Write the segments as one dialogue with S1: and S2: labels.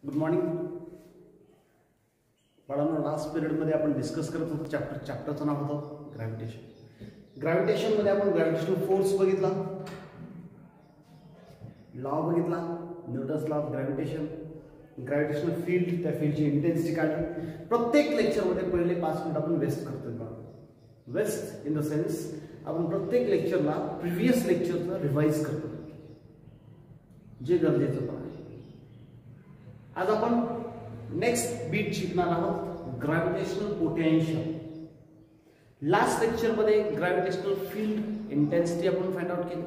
S1: Good morning बाळांनो. Last पिरियडमध्ये आपण डिस्कस करत होतो चॅप्टरचं नाव होतं ग्रॅव्हिटेशन. ग्रॅव्हिटेशनमध्ये आपण ग्रॅव्हिटेशनल फोर्स बघितला, लॉ बघितला, Newton's law of gravitation, gravitational field, त्या फील्डची इंटेन्सिटी काढली. प्रत्येक लेक्चरमध्ये पहिले 5 मिनिट आपण वेस्ट करतोय. वेस्ट इन द सेन्स आपण प्रत्येक लेक्चरला प्रिव्हियस लेक्चरचं रिवाइज करतो, जे गरजेचं पण आहे. आज आपण नेक्स्ट बीट शिकणार आहोत, ग्रॅव्हिटेशनल पोटेन्शियल. लास्ट लेक्चरमध्ये ग्रॅव्हिटेशनल फील्ड इंटेन्सिटी आपण फाइंड आउट केली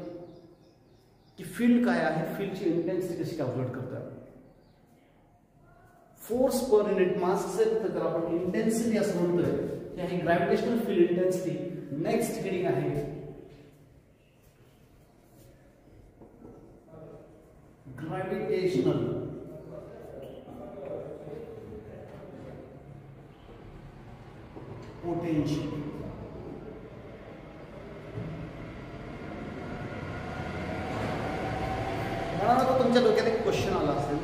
S1: की फील्ड काय आहे, फील्डची इंटेन्सिटी कशी कॅल्क्युलेट करतो. फोर्स पर युनिट मास असेल तर आपण इंटेन्सिटी असं म्हणतोय की आहे gravitational field intensity. Next heading आहे ग्रॅव्हिटेशनल पोटेन्शियल. मला तुमच्या डोक्यात एक क्वेश्चन आला असेल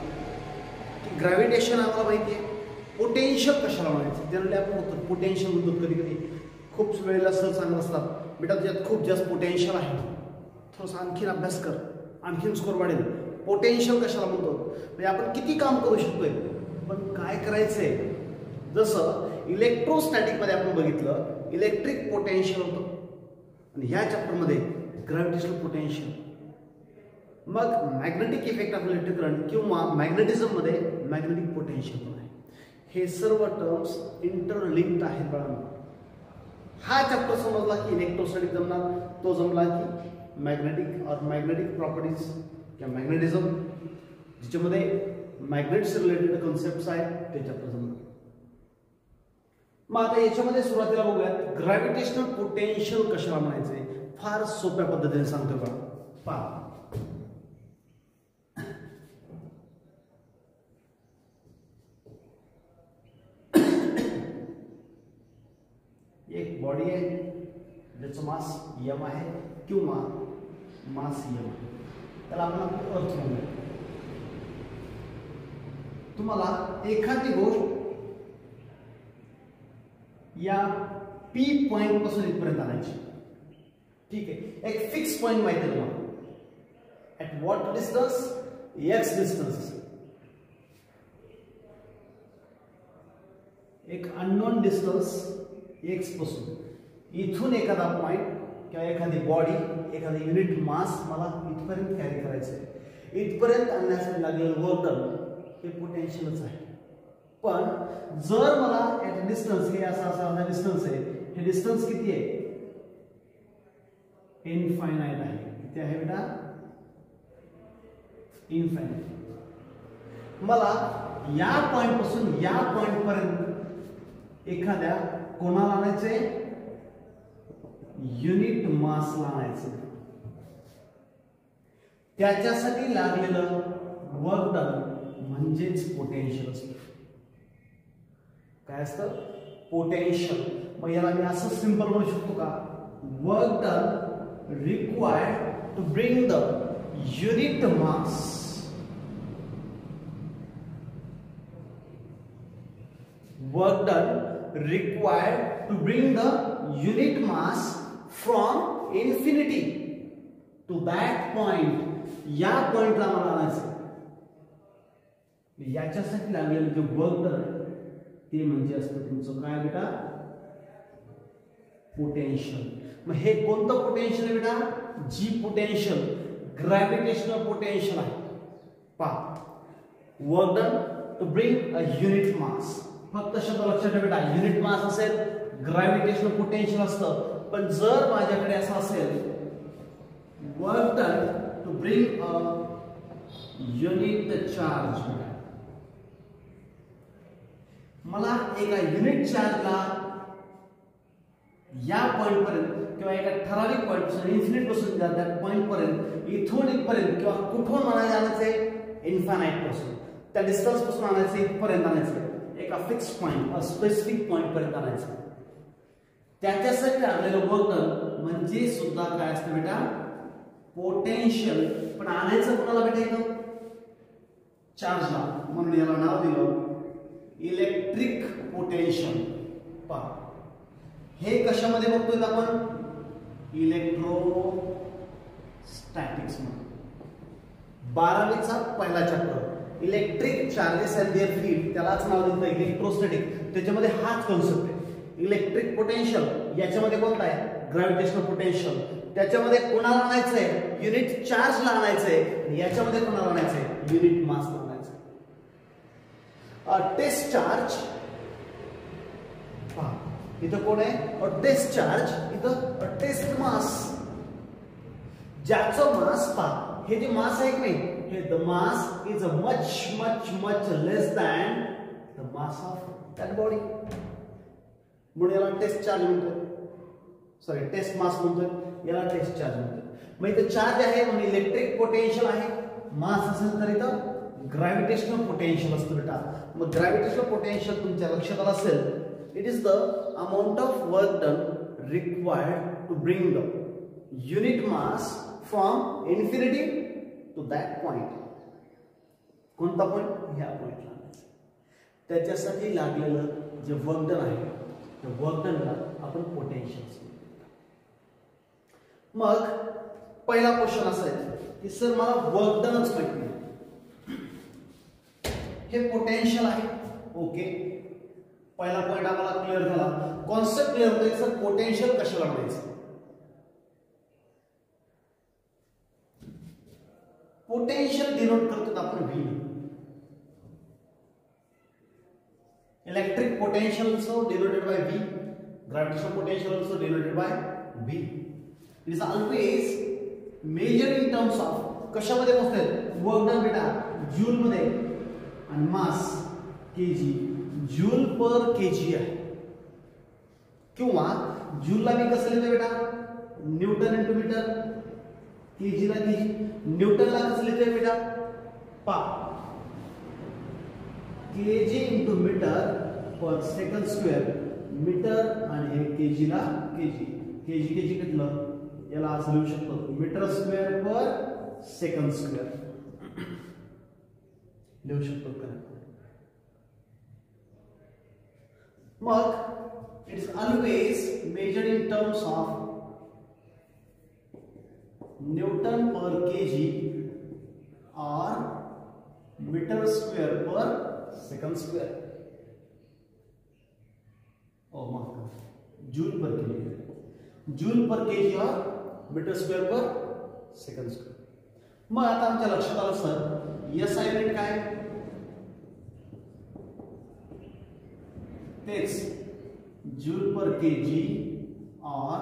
S1: की ग्रॅव्हिटेशन आम्हाला माहिती आहे, पोटेन्शियल कशाला म्हणायचं. जनरली आपण होतो पोटेन्शियल म्हणतो, कधी कधी खूप वेळेला सर सांगत असतात बेटा तुझ्यात खूप जास्त पोटेन्शियल आहे, थोडंसं आणखीन अभ्यास कर, आणखीन स्कोर वाढेल. पोटेन्शियल कशाला म्हणतो म्हणजे आपण किती काम करू शकतोय, पण काय करायचंय. जसं इलेक्ट्रोस्टॅटिकमध्ये आपण बघितलं इलेक्ट्रिक पोटेन्शियल होतं, आणि ह्या चॅप्टरमध्ये ग्रॅव्हिटेशनल पोटेन्शियल. मग magnetic effect of electric current किंवा मॅग्नेटिझममध्ये मॅग्नेटिक पोटेन्शियल पण आहे. हे सर्व टर्म्स इंटरलिंक्ड आहेत बाळांनो. हा चॅप्टर समजला की इलेक्ट्रोस्टॅटिक जमणार, तो जमला की मॅग्नेटिक प्रॉपर्टीज किंवा मॅग्नेटिझम, ज्याच्यामध्ये मॅग्नेट्स रिलेटेड कॉन्सेप्ट्स आहेत, ते चॅप्टर जमणार. मग आता याच्यामध्ये सुरुवातीला बघूयात ग्रॅव्हिटेशनल पोटेन्शियल कशाला म्हणायचे. फार सोप्या पद्धतीने सांगतो का. पहा, एक बॉडी आहे ज्याचं मास m आहे किंवा मास m आहे, त्याला आपण अर्थ म्हणूया. तुम्हाला एखादी गोष्ट या P पॉइंट पासून इथपर्यंत आणायची, ठीक आहे. एक फिक्स पॉइंट माहिती आहे तुम्हाला, at what distance, x distance. एक अननोन डिस्टन्स x पासून इथून एखादा पॉइंट किंवा एखादी बॉडी, एखादी युनिट मास मला इथपर्यंत कॅरी करायचं आहे. इथपर्यंत आणण्यासाठी लागलेलं वर्क डन हे पोटेन्शियलच आहे. पण जर मला ऍट डिस्टन्स, हे असा डिस्टन्स आहे, हे डिस्टन्स किती आहे, इनफायनाइट आहे. किती आहे बेटा, इनफायनाइट. मला या पॉइंट पासून या पॉइंट पर्यंत एखाद्या कोणाला आणायचे, युनिट मासला आणायचं. त्याच्यासाठी लागलेलं वर्क डन म्हणजेच पोटेन्शियल असतं. काय असतं, पोटेन्शियल. मग याला मी असं सिंपल म्हणू शकतो का, work done required to bring the unit mass work done required to bring the unit mass from infinity to that point. या पॉइंटला मला आणायचं. याच्यासाठी लागलेलं जे वर्क डन ते म्हणजे असतं तुमचं काय बेटा, पोटेन्शियल. मग हे कोणतं पोटेन्शियल आहे बेटा, जी पोटेन्शियल ग्रॅव्हिटेशनल पोटेन्शियल आहे. पहा, work done to bring a unit mass. फक्त शब्द लक्षात ठेवा बेटा, युनिट मास असेल ग्रॅव्हिटेशनल पोटेन्शियल असतं. पण जर माझ्याकडे असं असेल work done to bring a unit charge, मला एका युनिट चार्जला या पॉइंट पर्यंत किंवा एका ठराविक पॉइंट पासून इन्फिनिट पासून त्या पॉइंट पर्यंत इथून इथपर्यंत किंवा कुठून मला आणायचंय, इन्फायनाइट पासून त्या डिस्टन्स पासून आणायचं, इथपर्यंत आणायचं, एका फिक्स पॉइंट, स्पेसिफिक पॉइंट पर्यंत आणायचं. त्याच्यासाठी लागलेलं वर्क डन म्हणजे सुद्धा काय असतं बेटा, पोटेन्शियल. पण आणायचं कोणाला बेटा, इथं चार्जला, म्हणून याला नाव दिलं इलेक्ट्रिक पोटेन्शियल. पहा हे कशामध्ये बघतोय आपण? इलेक्ट्रोस्टॅटिक्स मध्ये. 12वीचा पहिला chapter electric charges and their field, त्यालाच नाव दिलं इलेक्ट्रोस्टॅटिक. त्याच्यामध्ये हाच कॉन्सेप्ट आहे इलेक्ट्रिक पोटेन्शियल. याच्यामध्ये कोणता आहे? Gravitational potential. त्याच्यामध्ये कोणाला आणायचंय? युनिट चार्जला आणायचंय. याच्यामध्ये कोणाला आणायचंय? युनिट मासला आणायचंय. टेस्ट चार्ज, इथं कोण आहे? टेस्ट चार्ज, इथं टेस्ट मास. ज्याचं मास पहा, हे जे मास आहे की नाही, हे the mass is a much much much less than the mass of that body. म्हणून याला टेस्ट चार्ज म्हणतात. सॉरी, टेस्ट मास म्हणतोय, याला टेस्ट चार्ज म्हणतात. मग इथं चार्ज आहे म्हणून इलेक्ट्रिक पोटेन्शियल आहे. मास असेल तर इथं ग्रॅव्हिटेशनल पोटेन्शियल असतं बेटा. मग ग्रॅव्हिटेशनल पोटेन्शियल तुमच्या लक्षात आलं असेल, it is the amount of work done required to bring the unit mass from infinity to that point. कोणता पॉइंट? ह्या पॉइंटला. त्याच्यासाठी लागलेलं जे वर्क डन आहे त्या वर्क डनला आपण पोटेन्शियल. मग पहिला क्वेश्चन असा आहे की सर मला वर्क डनच माहित नाही. हे पोटेन्शियल आहे. ओके, पहिला पॉइंट आम्हाला क्लिअर झाला. कॉन्सेप्ट क्लिअर होते सर पोटेन्शियल कशाला म्हणायचं? पोटेन्शियल डिनोट करतो आपण V. Electric potential also denoted by V. Gravitational potential also denoted by V. It is always measured in terms of कशामध्ये मोजतात? वर्क डन बेटा जूल मध्ये आणि mass KG. Joule per KG आहे किंवा जूलला मी कसं लिहितो बेटा? Newton into metre. केजीला केजी. न्यूटनला कसं लिहितोय बेटा? पा KG into metre per second square. Metre आणि हे केजीला केजी. केजी केजी घेतलं याला असं लिहू शकतो metre square per second square लिहू शकतो का? मग it is always measured in terms of newton per KG और metre square per second square. Joule per KG. Joule per KG और metre square per second square. मग आता आमच्या लक्षात आलं सर SI युनिट काय? तेच जूल पर केजी और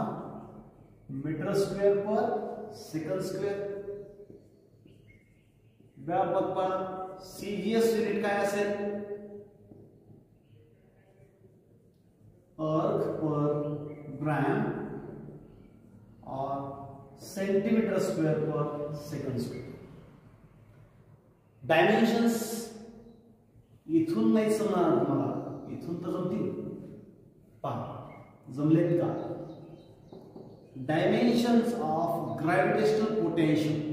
S1: metre square per second square. व्यापक पण CGS युनिट काय असेल? अर्ग पर ग्राम और centimetre square per second square. Dimensions इथून नाही समजणार तुम्हाला, इथून तर जमतील. पहा जमलेत का? Dimensions of gravitational potential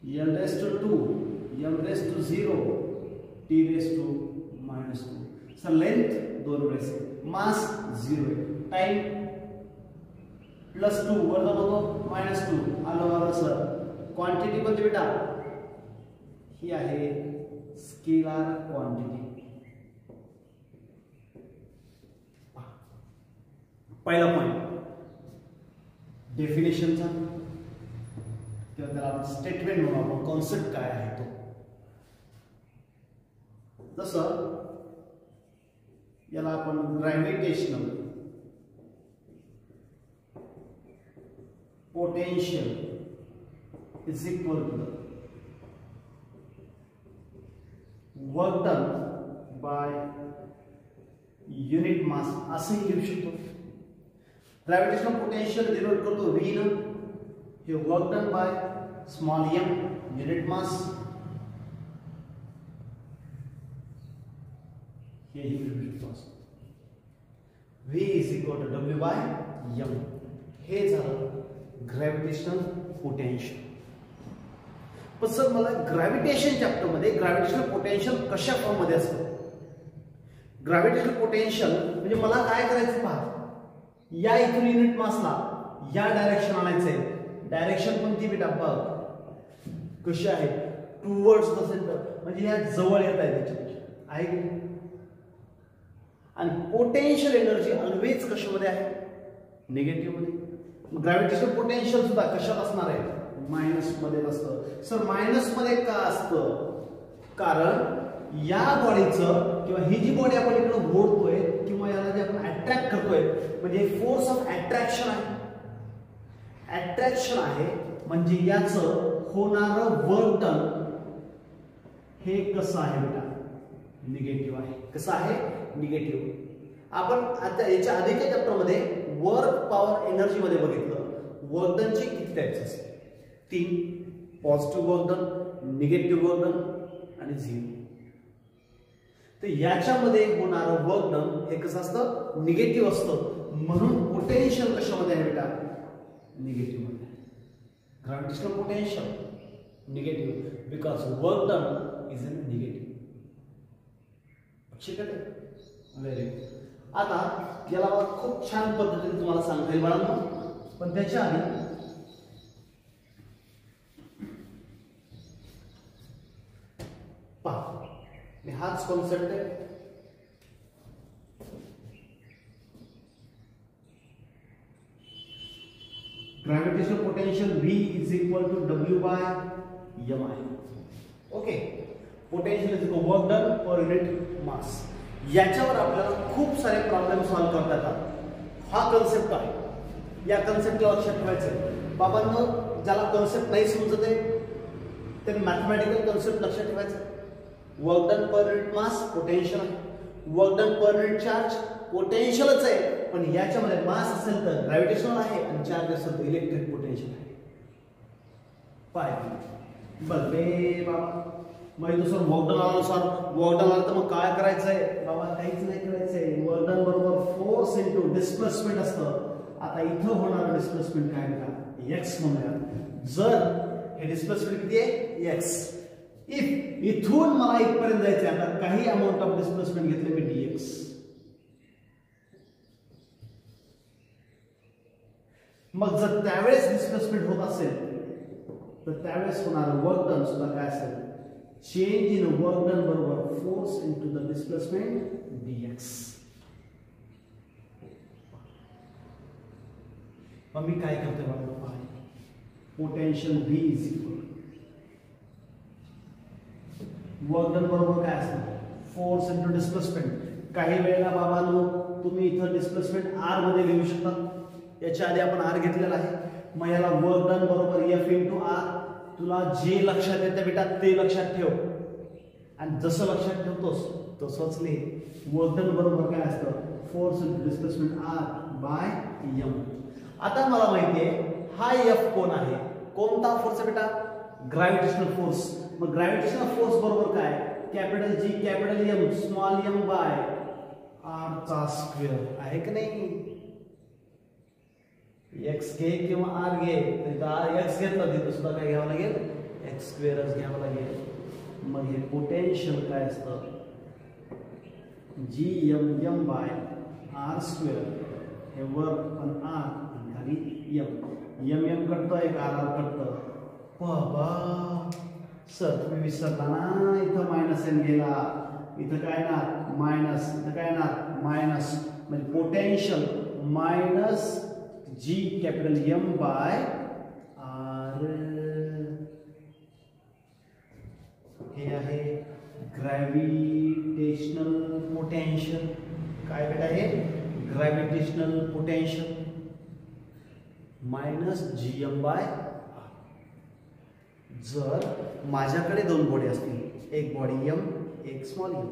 S1: L raised to 2, M raised to 0, T raised to -2. Sir length 2 वेळेस, मास 0 आहे, टाइम +2 वरनं होतो -2 आलं बघा सर. क्वांटिटी कोणती बेटा? ही आहे स्केलर क्वांटिटी. पहिला पॉइंट डेफिनेशनचा किंवा त्याला आपण स्टेटमेंट म्हणू. आपण कॉन्सेप्ट काय आहे तो. जसं याला आपण gravitational potential is equal to work done by unit mass असंही लिहू शकतो. ग्रॅव्हिटेशनल पोटेन्शियल डिनोट करतो V न. हे work done by small m unit mass. हे ही लिहू शकतो. V is equal to W by m. हे झालं ग्रॅव्हिटेशनल पोटेन्शियल. पण सर मला ग्रॅव्हिटेशन चॅप्टरमध्ये ग्रॅव्हिटेशनल पोटेन्शियल कशा फॉर्ममध्ये असतं? ग्रॅव्हिटेशनल पोटेन्शियल म्हणजे मला काय करायचं पहा, या इथून युनिट मासला या डायरेक्शन आणायचंय. डायरेक्शन कोणती बेटा बघ कशी आहे, टुवर्ड्स द सेंटर, म्हणजे या जवळ येत आहे त्याच्यापेक्षा, आहे की. आणि पोटेन्शियल एनर्जी ऑलवेज कशामध्ये आहे? निगेटिव्ह मध्ये. ग्रॅव्हिटेशनल पोटेन्शियल सुद्धा कशात असणार आहे? मायनस मध्ये असतं. सर मायनस मध्ये का असतं? कारण या बॉडीचं किंवा ही जी बॉडी आपण इकडे ओढतोय किंवा याला जे आपण अट्रॅक्ट करतोय म्हणजे फोर्स ऑफ अट्रॅक्शन आहे. अट्रॅक्शन आहे म्हणजे याचं होणारं वर्क डन हे कसं आहे बेटा? निगेटिव्ह आहे. कसं आहे? निगेटिव्ह. आपण आता याच्या आधीच्या चॅप्टरमध्ये वर्क पॉवर एनर्जी मध्ये बघितलं वर्क डनचे किती टाइप्स असतात? 3. Positive work done, negative work done आणि 0. तर याच्यामध्ये होणारं वर्क डन हे कसं असतं? निगेटिव्ह असतं. म्हणून पोटेन्शियल कशामध्ये आहे बेटा? निगेटिव्ह मध्ये. Gravitational potential negative because work done is in negative. ठीक आहे. Very good. आता याला खूप छान पद्धतीने तुम्हाला सांगता येईल बाळांनो, पण त्याच्या आधी पहा हाच कॉन्सेप्ट आहे. Gravitational potential V is equal to W by mi. Okay. Potential is equal work done per unit mass. याच्यावर आपल्याला खूप सारे प्रॉब्लेम सॉल्व्ह करता येतात. हा कन्सेप्ट आहे. या कन्सेप्टला लक्षात ठेवायचं. बाबांनो ज्याला कन्सेप्ट नाही समजत आहे तर मॅथमॅटिकल कन्सेप्ट लक्षात ठेवायचं. Work done per unit mass potential आहे. Work done per unit charge पोटेन्शियलच आहे, पण याच्यामध्ये मास असेल तर ग्रॅव्हिटेशनल आहे आणि चार्ज असेल तर इलेक्ट्रिक पोटेन्शियल आहे. पाय बघ बाबा मग दुसरं वर्कडन आल्यानुसार वर्कडन आलं तर मग काय करायचंय बाबा? काहीच नाही करायचंय. वर्कडन बरोबर फोर्स इंटू डिस्प्लेसमेंट असतं. आता इथं होणार डिस्प्लेसमेंट काय का? एक्स म्हणूया. जर हे डिस्प्लेसमेंट किती आहे? एक्स. इफ इथून मला इथपर्यंत जायचंय, आता काही अमाऊंट ऑफ डिस्प्लेसमेंट घेतले मी dx. मग जर त्यावेळेस डिस्प्लेसमेंट होत असेल तर त्यावेळेस होणार वर्क डन सुद्धा काय असेल? चेंज इन वर्क डन बरोबर force into the displacement dx. मग मी काय करते बघा, potential V is equal work done बरोबर काय असेल? Force into displacement. काही वेळेला बाबांनो तुम्ही इथं डिस्प्लेसमेंट r मध्ये लिहू शकता. याच्या आधी आपण r घेतलेला आहे. मग याला वर्क डन बरोबर F इंटू r. तुला जे लक्षात येतं बेटा ते लक्षात ठेव आणि जसं लक्षात ठेवतोस तसंच लिह. वर्क डन बरोबर काय असतं? Force into displacement r by m. आता मला माहिती आहे हा F कोण आहे? कोणता फोर्स आहे बेटा? Gravitational force. मग ग्रॅव्हिटेशनल फोर्स बरोबर काय? Capital G capital M small m by r चा स्क्वेअर. आहे की नाही? x घे किंवा r घे, x घेतला तिथं सुद्धा काय घ्यावं लागेल? x स्क्वेअरच घ्यावं लागेल. मग हे पोटेन्शियल काय असतं? Gm by r square. हे वर पण r आणि खाली m कटतोय का r कटतं? बाबा सर तुम्ही विसरला ना, इथं मायनस n गेला, इथं काय ना मायनस, इथं काय ना मायनस, म्हणजे potential minus G capital M by R. हे आहे ग्रॅव्हिटेशनल पोटेन्शियल. काय बेटा हे? Gravitational potential minus GM by R. जर माझ्याकडे दोन बॉडी असतील, एक बॉडी M एक स्मॉल m,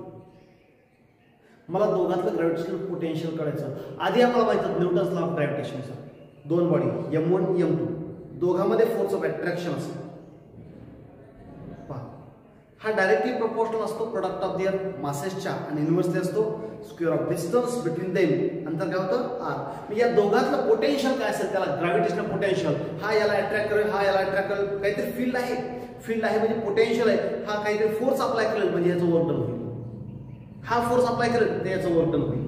S1: मला दोघातलं ग्रॅव्हिटेशनल पोटेन्शियल काढायचं. आधी आपल्याला माहित होतं न्यूटन्स लॉ ऑफ ग्रॅव्हिटेशनचा. दोन बॉडी M1 M2 दोघांमध्ये फोर्स ऑफ अट्रॅक्शन असतो. हा डायरेक्टली प्रोपोर्शनल असतो प्रोडक्ट ऑफ देअर मासेसच्या आणि इन्व्हर्सली असतो square of distance between them. नंतर काय होतं? r. या दोघांतलं पोटेन्शियल काय असेल त्याला ग्रॅव्हिटेशनल पोटेन्शियल. हा याला अट्रॅक्ट करेल, हा याला अट्रॅक्ट करेल, काहीतरी फील्ड आहे. फील्ड आहे म्हणजे पोटेन्शियल आहे, हा काहीतरी फोर्स अप्लाय करेल म्हणजे याचं वर्क डन होईल, हा फोर्स अप्लाय करेल तर याचं वर्क डन होईल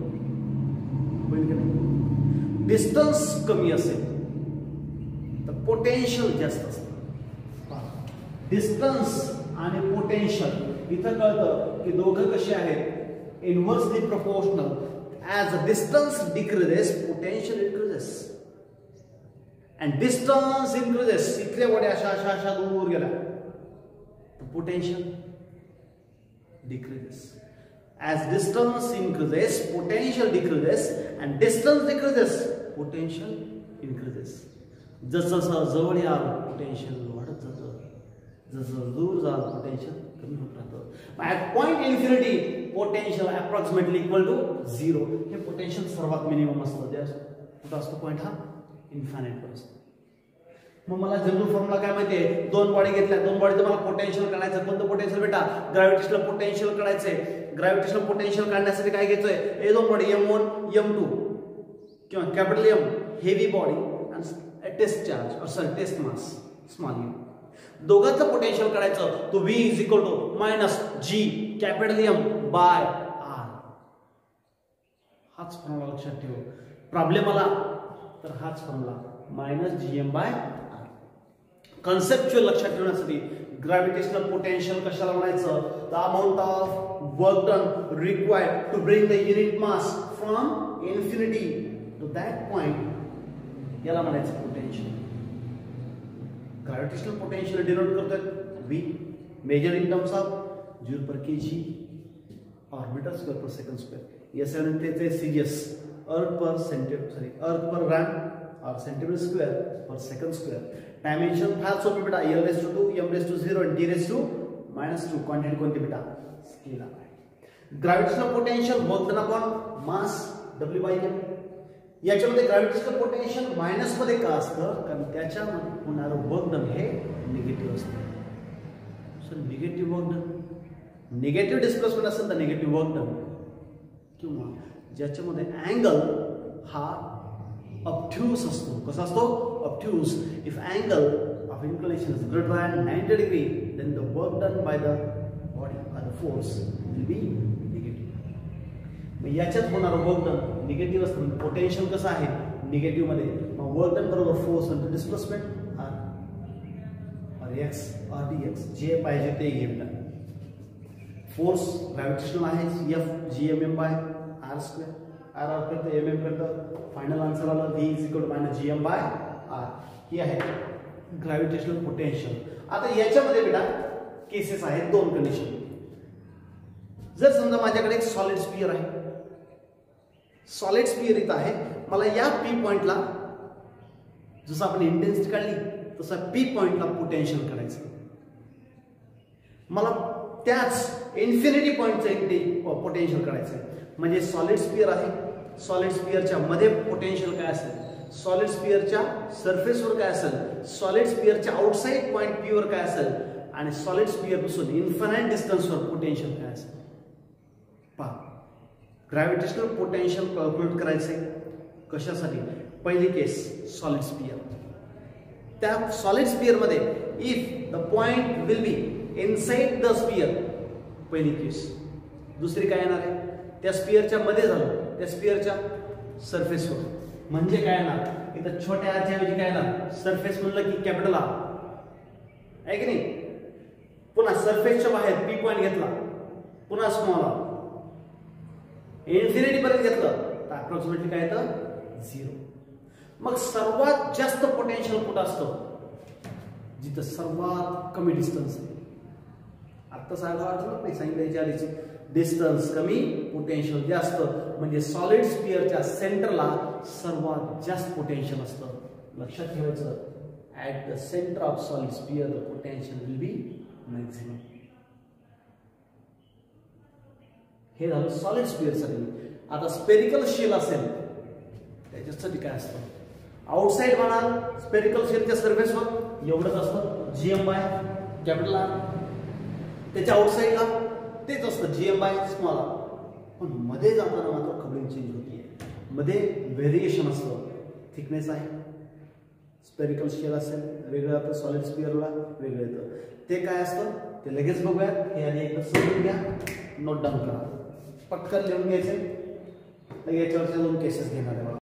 S1: की नाही. डिस्टन्स कमी असेल तर पोटेन्शियल जास्त असतं. डिस्टन्स आणि पोटेन्शियल इथं कळतं की दोघं कसे आहेत, inversely proportional. As a distance decreases potential increases and distance increases. इथल्या गोड्या अशा अशा अशा दूर गेल्या तर potential decreases. As distance increases, potential decreases, and distance decreases, potential increases. जसं जवळ याल पोटेन्शियल वाढत जातं, जसं दूर जाल पोटेन्शियल कमी होत राहतं. At point infinity potential approximately equal to 0. हे पोटेन्शियल सर्वात मिनिमम असतं. कुठं असतो पॉईंट हा इन्फायनाईटवर असतो. मग मला जनरल फॉर्म्युला काय माहिती आहे, दोन बॉडी घेतल्या, दोन बॉडीचं मला पोटेन्शियल काढायचं. कोणतं पोटेन्शियल बेटा, ग्रॅव्हिटेशनल पोटेन्शियल काढायचंय. ग्रॅव्हिटेशनल पोटेन्शियल काढण्यासाठी काय घ्यायचंय, हे दोन बॉडी M1 M2 किंवा कॅपिटल M हेवी बॉडी आणि test charge sorry test mass small m. दोघांचं पोटेन्शियल काढायचं. तो V is equal to minus G capital M by R. हाच फॉर्म्युला लक्षात ठेव. प्रॉब्लेम आला तर हाच formula minus GM by R. Conceptual लक्षात ठेवण्यासाठी ग्रॅव्हिटेशनल पोटेन्शियल कशाला म्हणायचं, the amount of work done required to bring the unit mass from infinity to that point, याला म्हणायचं पोटेन्शियल. ग्रॅव्हिटेशनल पोटेन्शियल डिनोट करतोय V, measure in terms of joule per KG और metre square per second square. S म्हणते CGS अर्थ per अर्थ per रन और centimetre square per second square. Dimension फार सोपे बेटा, L raise to 2 M raise to 0 and D raise to -2. Quantity कोणती बेटा, स्केलर आहे. Gravitational potential work done upon mass W by M. याच्यामध्ये ग्रॅव्हिटेशनल पोटेन्शियल मायनस मध्ये का असतं, कारण त्याच्यामध्ये होणारं वर्क डन हे निगेटिव्ह असतं. So negative work done, negative displacement असेल तर निगेटिव्ह वर्क डन, किंवा ज्याच्यामध्ये अँगल हा obtuse असतो. कसा असतो, obtuse. If angle of inclination is greater than 90 degree, then the work done by the body or the force will be negative. मग याच्यात होणारं वर्क डन निगेटिव्ह असतं. पोटेन्शियल कसं आहे निगेटिव्ह मध्ये, मग वर्क डन बरोबर फोर्स आणि डिस्प्लेसमेंट और x और dx, जे पाहिजे ते घेतलं. फोर्स ग्रॅव्हिटेशनल आहे F GMM by R square. R करतं MM करतं. फायनल आन्सर आला V is equal to minus GM by R. ही आहे ग्रॅव्हिटेशनल पोटेन्शियल. आता याच्यामध्ये बेटा केसेस आहेत, दोन कंडिशन. जर समजा माझ्याकडे एक सॉलिड स्फिअर आहे, सॉलिड स्फिअर इथं आहे, मला या P पॉइंटला जसं आपण इंटेन्सिटी काढली तसं P पॉइंटला पोटेन्शियल काढायचं. मला त्याच इन्फिनिटी पॉइंटचं पोटेन्शियल काढायचं. म्हणजे सॉलिड स्फिअर आहे, सॉलिड स्फिअरच्या मध्ये पोटेन्शियल काय असेल, सॉलिड स्फिअरच्या सरफेसवर काय असेल, सॉलिड स्फिअरच्या आउटसाइड पॉइंट P वर काय असेल, आणि सॉलिड स्फिअर पासून इन्फायनाईट डिस्टन्सवर पोटेन्शियल काय असेल. पहा, ग्रॅव्हिटेशनल पोटेन्शियल कॅल्क्युलेट करायचे कशासाठी. पहिली केस सॉलिड स्फिअर. त्या सॉलिड स्फिअर मध्ये if the point will be inside the sphere, पहिली केस. दुसरी काय येणार आहे, त्या स्फिअरच्या मध्ये झालं, त्या स्फिअरच्या सरफेसवर, म्हणजे काय येणार इथं छोट्या आरच्या ऐवजी काय येणार, सरफेस म्हणलं की कॅपिटल आर आहे की नाही. पुन्हा सरफेसच्या बाहेर P पॉइंट घेतला, पुन्हा स्मॉल आर, इन्फिनिटी पर्यंत घेतलं तर अप्रॉक्सिमेटली काय येतं 0. मग सर्वात जास्त पोटेन्शियल कुठं असतं, जिथं सर्वात कमी डिस्टन्स आहे. आता सांगा आठवत नाही, सांगितलं याच्या आधीच, डिस्टन्स कमी पोटेन्शियल जास्त, म्हणजे सॉलिड स्फिअरच्या सेंटरला सर्वात जास्त पोटेन्शियल असतं. लक्षात ठेवायचं, at the centre of solid sphere the potential will be maximum. हे झालं सॉलिड स्फिअरसाठी. आता स्पेरिकल शेल असेल त्याच्यासाठी काय असतं, आउटसाइड म्हणाल स्पेरिकल शेलच्या सरफेसवर एवढंच असतं GM बाय कॅपिटल आर, त्याच्या आउटसाइडला तेच असतं GM बाय स्मॉल आर. पण मध्ये जाताना मात्र कबलिंग चेंज होतीये, मध्ये व्हेरिएशन असतं. थिकनेस आहे, स्पेरिकल शेल असेल वेगळं येतं, सॉलिड स्पिअरला वेगळं येतं. ते काय असतं ते लगेच बघूयात. हे आधी एकदा समजून घ्या, नोट डाऊन करा, पटकन लिहून घ्यायचे. याच्यावरच्या 2 केसेस घेणार आहे.